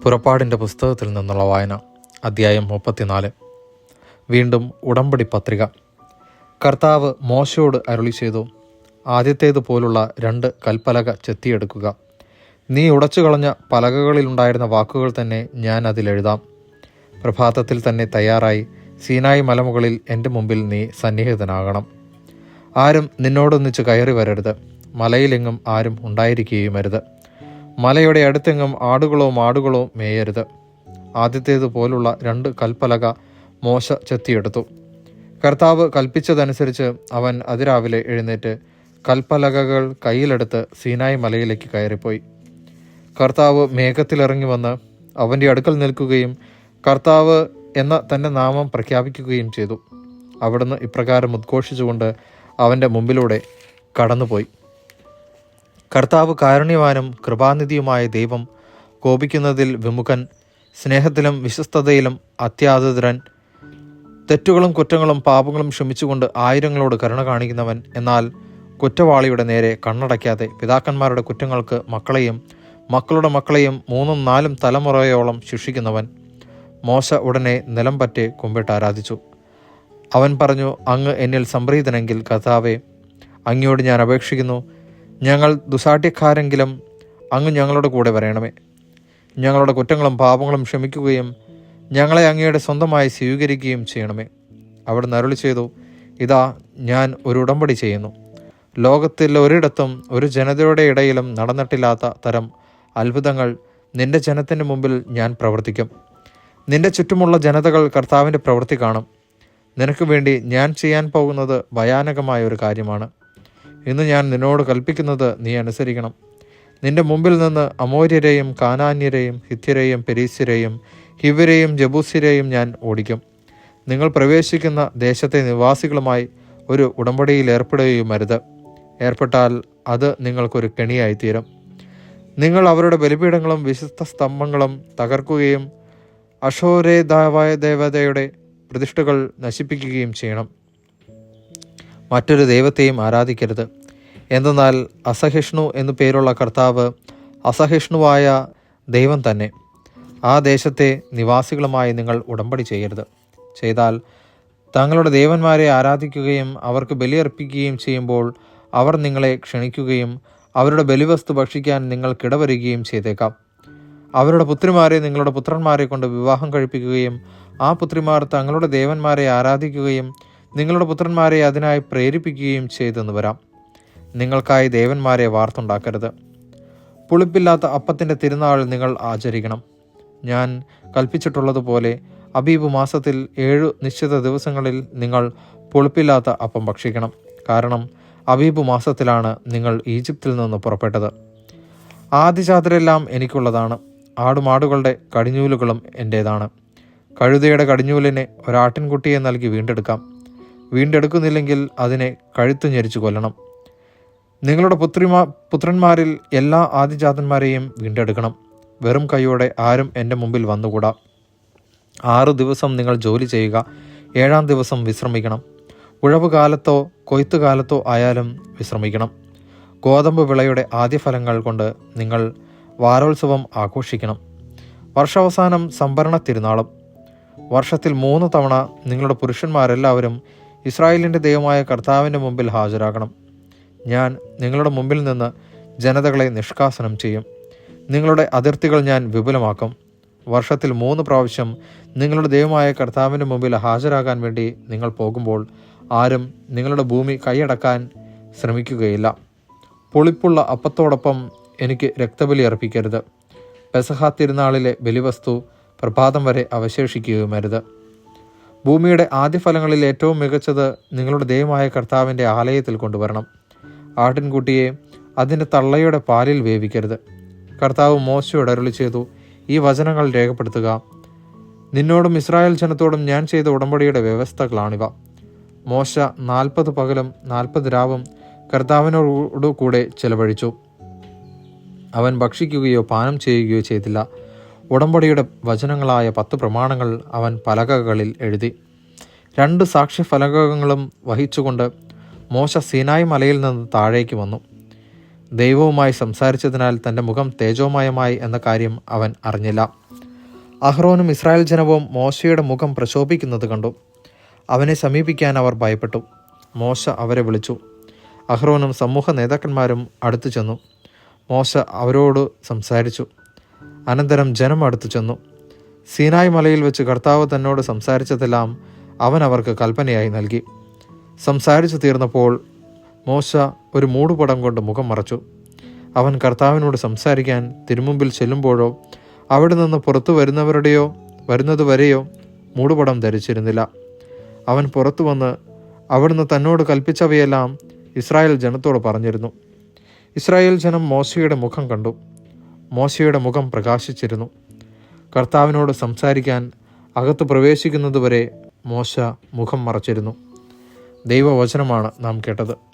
പുറപ്പാടിൻ്റെ പുസ്തകത്തിൽ നിന്നുള്ള വായന, അധ്യായം 34. വീണ്ടും ഉടമ്പടി പത്രിക. കർത്താവ് മോശയോട് അരുളി ചെയ്തു, ആദ്യത്തേതുപോലുള്ള 2 കൽപ്പലക ചെത്തിയെടുക്കുക. നീ ഉടച്ചു കളഞ്ഞ പലകകളിലുണ്ടായിരുന്ന വാക്കുകൾ തന്നെ ഞാൻ അതിലെഴുതാം. പ്രഭാതത്തിൽ തന്നെ തയ്യാറായി സീനായി മലമുകളിൽ എൻ്റെ മുമ്പിൽ നീ സന്നിഹിതനാകണം. ആരും നിന്നോടൊന്നിച്ച് കയറി വരരുത്. മലയിലെങ്ങും ആരും ഉണ്ടായിരിക്കുകയുമരുത്. മലയുടെ അടുത്തെങ്ങും ആടുകളോ മാടുകളോ മേയരുത്. ആദ്യത്തേതുപോലുള്ള 2 കൽപ്പലക മോശ ചെത്തിയെടുത്തു. കർത്താവ് കൽപ്പിച്ചതനുസരിച്ച് അവൻ അതിരാവിലെ എഴുന്നേറ്റ് കൽപ്പലകകൾ കയ്യിലെടുത്ത് സീനായി മലയിലേക്ക് കയറിപ്പോയി. കർത്താവ് മേഘത്തിലിറങ്ങി വന്ന് അവൻ്റെ അടുക്കൽ നിൽക്കുകയും കർത്താവ് എന്ന തൻ്റെ നാമം പ്രഖ്യാപിക്കുകയും ചെയ്തു. അവിടുന്ന് ഇപ്രകാരം ഉദ്ഘോഷിച്ചുകൊണ്ട് അവൻ്റെ മുമ്പിലൂടെ കടന്നുപോയി. കർത്താവ് കാരുണ്യവാനും കൃപാനിധിയുമായ ദൈവം, കോപിക്കുന്നതിൽ വിമുഖൻ, സ്നേഹത്തിലും വിശ്വസ്തതയിലും അത്യാദരൻ, തെറ്റുകളും കുറ്റങ്ങളും പാപങ്ങളും ക്ഷമിച്ചുകൊണ്ട് ആയിരങ്ങളോട് കരുണ കാണിക്കുന്നവൻ, എന്നാൽ കുറ്റവാളിയുടെ നേരെ കണ്ണടയ്ക്കാതെ പിതാക്കന്മാരുടെ കുറ്റങ്ങൾക്ക് മക്കളെയും മക്കളുടെ മക്കളെയും 3ഉം 4ഉം തലമുറയോളം ശിക്ഷിക്കുന്നവൻ. മോശ ഉടനെ നിലം പറ്റെ കുമ്പിട്ട് ആരാധിച്ചു. അവൻ പറഞ്ഞു, അങ്ങ് എന്നിൽ സംപ്രീതനെങ്കിൽ കർത്താവേ, അങ്ങയോട് ഞാൻ അപേക്ഷിക്കുന്നു, ഞങ്ങൾ ദുസാഠ്യക്കാരെങ്കിലും അങ്ങ് ഞങ്ങളുടെ കൂടെ വരണമേ. ഞങ്ങളുടെ കുറ്റങ്ങളും പാപങ്ങളും ക്ഷമിക്കുകയും ഞങ്ങളെ അങ്ങയുടെ സ്വന്തമായി സ്വീകരിക്കുകയും ചെയ്യണമേ. അവിടുന്ന് അരുളി ചെയ്തു, ഇതാ ഞാൻ ഒരു ഉടമ്പടി ചെയ്യുന്നു. ലോകത്തിൽ ഒരിടത്തും ഒരു ജനതയുടെ ഇടയിലും നടന്നിട്ടില്ലാത്ത തരം അത്ഭുതങ്ങൾ നിന്റെ ജനത്തിൻ്റെ മുമ്പിൽ ഞാൻ പ്രവർത്തിക്കും. നിന്റെ ചുറ്റുമുള്ള ജനതകൾ കർത്താവിൻ്റെ പ്രവൃത്തി കാണും. നിനക്ക് വേണ്ടി ഞാൻ ചെയ്യാൻ പോകുന്നത് ഭയാനകമായ ഒരു കാര്യമാണ്. ഇന്ന് ഞാൻ നിന്നോട് കൽപ്പിക്കുന്നത് നീ അനുസരിക്കണം. നിന്റെ മുമ്പിൽ നിന്ന് അമോര്യരെയും കാനാന്യരെയും ഹിത്യരെയും പെരീസ്യരെയും ഹിവരെയും ജബൂസ്യരെയും ഞാൻ ഓടിക്കും. നിങ്ങൾ പ്രവേശിക്കുന്ന ദേശത്തെ നിവാസികളുമായി ഒരു ഉടമ്പടിയിൽ ഏർപ്പെടുകയുമരുത്. ഏർപ്പെട്ടാൽ അത് നിങ്ങൾക്കൊരു കെണിയായിത്തീരും. നിങ്ങൾ അവരുടെ ബലിപീഠങ്ങളും വിശുദ്ധ സ്തംഭങ്ങളും തകർക്കുകയും അശോരേതാവായ ദേവതയുടെ പ്രതിഷ്ഠകൾ നശിപ്പിക്കുകയും ചെയ്യണം. മറ്റൊരു ദൈവത്തെയും ആരാധിക്കരുത്. എന്തെന്നാൽ അസഹിഷ്ണു എന്നു പേരുള്ള കർത്താവ് അസഹിഷ്ണുവായ ദൈവം തന്നെ. ആ ദേശത്തെ നിവാസികളുമായി നിങ്ങൾ ഉടമ്പടി ചെയ്യരുത്. ചെയ്താൽ തങ്ങളുടെ ദേവന്മാരെ ആരാധിക്കുകയും അവർക്ക് ബലിയർപ്പിക്കുകയും ചെയ്യുമ്പോൾ അവർ നിങ്ങളെ ക്ഷണിക്കുകയും അവരുടെ ബലിവസ്തു ഭക്ഷിക്കാൻ നിങ്ങൾക്കിടവരുകയും ചെയ്തേക്കാം. അവരുടെ പുത്രിമാരെ നിങ്ങളുടെ പുത്രന്മാരെ കൊണ്ട് വിവാഹം കഴിപ്പിക്കുകയും ആ പുത്രിമാർ തങ്ങളുടെ ദേവന്മാരെ ആരാധിക്കുകയും നിങ്ങളുടെ പുത്രന്മാരെ അതിനായി പ്രേരിപ്പിക്കുകയും ചെയ്തെന്ന് വരാം. നിങ്ങൾക്കായി ദേവന്മാരെ വാർത്തുണ്ടാക്കരുത്. പുളിപ്പില്ലാത്ത അപ്പത്തിൻ്റെ തിരുനാൾ നിങ്ങൾ ആചരിക്കണം. ഞാൻ കൽപ്പിച്ചിട്ടുള്ളതുപോലെ അബീബ് മാസത്തിൽ 7 നിശ്ചിത ദിവസങ്ങളിൽ നിങ്ങൾ പുളിപ്പില്ലാത്ത അപ്പം ഭക്ഷിക്കണം. കാരണം അബീബ് മാസത്തിലാണ് നിങ്ങൾ ഈജിപ്തിൽ നിന്ന് പുറപ്പെട്ടത്. ആദിജാതരെല്ലാം എനിക്കുള്ളതാണ്. ആടുമാടുകളുടെ കടിഞ്ഞൂലുകളും എൻ്റേതാണ്. കഴുതയുടെ കടിഞ്ഞൂലിനെ ഒരാട്ടിൻകുട്ടിയെ നൽകി വീണ്ടെടുക്കാം. വീണ്ടെടുക്കുന്നില്ലെങ്കിൽ അതിനെ കഴുത്ത് ഞെരിച്ചു കൊല്ലണം. നിങ്ങളുടെ പുത്രന്മാരിൽ എല്ലാ ആദിജാതന്മാരെയും വീണ്ടെടുക്കണം. വെറും കൈയോടെ ആരും എൻ്റെ മുമ്പിൽ വന്നുകൂടാ. 6 ദിവസം നിങ്ങൾ ജോലി ചെയ്യുക. 7-ാം ദിവസം വിശ്രമിക്കണം. ഉഴവ് കാലത്തോ കൊയ്ത്തുകാലത്തോ ആയാലും വിശ്രമിക്കണം. ഗോതമ്പ് വിളയുടെ ആദ്യഫലങ്ങൾ കൊണ്ട് നിങ്ങൾ വാരോത്സവം ആഘോഷിക്കണം. വർഷാവസാനം സംഭരണ തിരുനാളും. വർഷത്തിൽ 3 തവണ നിങ്ങളുടെ പുരുഷന്മാരെല്ലാവരും ഇസ്രായേലിൻ്റെ ദൈവമായ കർത്താവിൻ്റെ മുമ്പിൽ ഹാജരാകണം. ഞാൻ നിങ്ങളുടെ മുമ്പിൽ നിന്ന് ജനതകളെ നിഷ്കാസനം ചെയ്യും. നിങ്ങളുടെ അതിർത്തികൾ ഞാൻ വിപുലമാക്കും. വർഷത്തിൽ 3 പ്രാവശ്യം നിങ്ങളുടെ ദൈവമായ കർത്താവിൻ്റെ മുമ്പിൽ ഹാജരാകാൻ വേണ്ടി നിങ്ങൾ പോകുമ്പോൾ ആരും നിങ്ങളുടെ ഭൂമി കൈയടക്കാൻ ശ്രമിക്കുകയില്ല. പുളിപ്പുള്ള അപ്പത്തോടൊപ്പം എനിക്ക് രക്തബലി അർപ്പിക്കരുത്. പെസഹ തിരുനാളിലെ ബലിവസ്തു പ്രഭാതം വരെ അവശേഷിക്കുകയുമരുത്. ഭൂമിയുടെ ആദ്യഫലങ്ങളിൽ ഏറ്റവും മികച്ചത് നിങ്ങളുടെ ദൈവമായ കർത്താവിൻ്റെ ആലയത്തിൽ കൊണ്ടുവരണം. ആട്ടിൻകുട്ടിയെ അതിൻ്റെ തള്ളയുടെ പാലിൽ വേവിക്കരുത്. കർത്താവ് മോശയോട് അരുളി ചെയ്തു, ഈ വചനങ്ങൾ രേഖപ്പെടുത്തുക. നിന്നോടും ഇസ്രായേൽ ജനത്തോടും ഞാൻ ചെയ്ത ഉടമ്പടിയുടെ വ്യവസ്ഥകളാണിവ. മോശ 40 പകലും 40 രാവും കർത്താവിനോടു കൂടെ ചെലവഴിച്ചു. അവൻ ഭക്ഷിക്കുകയോ പാനം ചെയ്യുകയോ ചെയ്തില്ല. ഉടമ്പടിയുടെ വചനങ്ങളായ 10 പ്രമാണങ്ങൾ അവൻ പലകകളിൽ എഴുതി. 2 സാക്ഷ്യഫലകങ്ങളും വഹിച്ചുകൊണ്ട് മോശ സീനായി മലയിൽ നിന്ന് താഴേക്ക് വന്നു. ദൈവവുമായി സംസാരിച്ചതിനാൽ തൻ്റെ മുഖം തേജോമയമായി എന്ന കാര്യം അവൻ അറിഞ്ഞില്ല. അഹ്റോനും ഇസ്രായേൽ ജനവും മോശയുടെ മുഖം പ്രശോഭിക്കുന്നത് കണ്ടു. അവനെ സമീപിക്കാൻ അവർ ഭയപ്പെട്ടു. മോശ അവരെ വിളിച്ചു. അഹ്റോനും സമൂഹ നേതാക്കന്മാരും അടുത്തു ചെന്നു. മോശ അവരോട് സംസാരിച്ചു. അനന്തരം ജനം അടുത്തു ചെന്നു. സീനായ് മലയിൽ വെച്ച് കർത്താവ് തന്നോട് സംസാരിച്ചതെല്ലാം അവൻ അവർക്ക് കൽപ്പനയായി നൽകി. സംസാരിച്ചു തീർന്നപ്പോൾ മോശ ഒരു മൂടുപടം കൊണ്ട് മുഖം മറച്ചു. അവൻ കർത്താവിനോട് സംസാരിക്കാൻ തിരുമുമ്പിൽ ചെല്ലുമ്പോഴോ അവിടെ നിന്ന് പുറത്തു വരുന്നതുവരെയോ മൂടുപടം ധരിച്ചിരുന്നില്ല. അവൻ പുറത്തു വന്ന് അവിടുന്ന് തന്നോട് കൽപ്പിച്ചവയെല്ലാം ഇസ്രായേൽ ജനത്തോട് പറഞ്ഞിരുന്നു. ഇസ്രായേൽ ജനം മോശയുടെ മുഖം കണ്ടു. മോശയുടെ മുഖം പ്രകാശിച്ചിരുന്നു. കർത്താവിനോട് സംസാരിക്കാൻ അകത്ത് പ്രവേശിക്കുന്നതുവരെ മോശ മുഖം മറച്ചിരുന്നു. ദൈവവചനമാണ് നാം കേട്ടത്.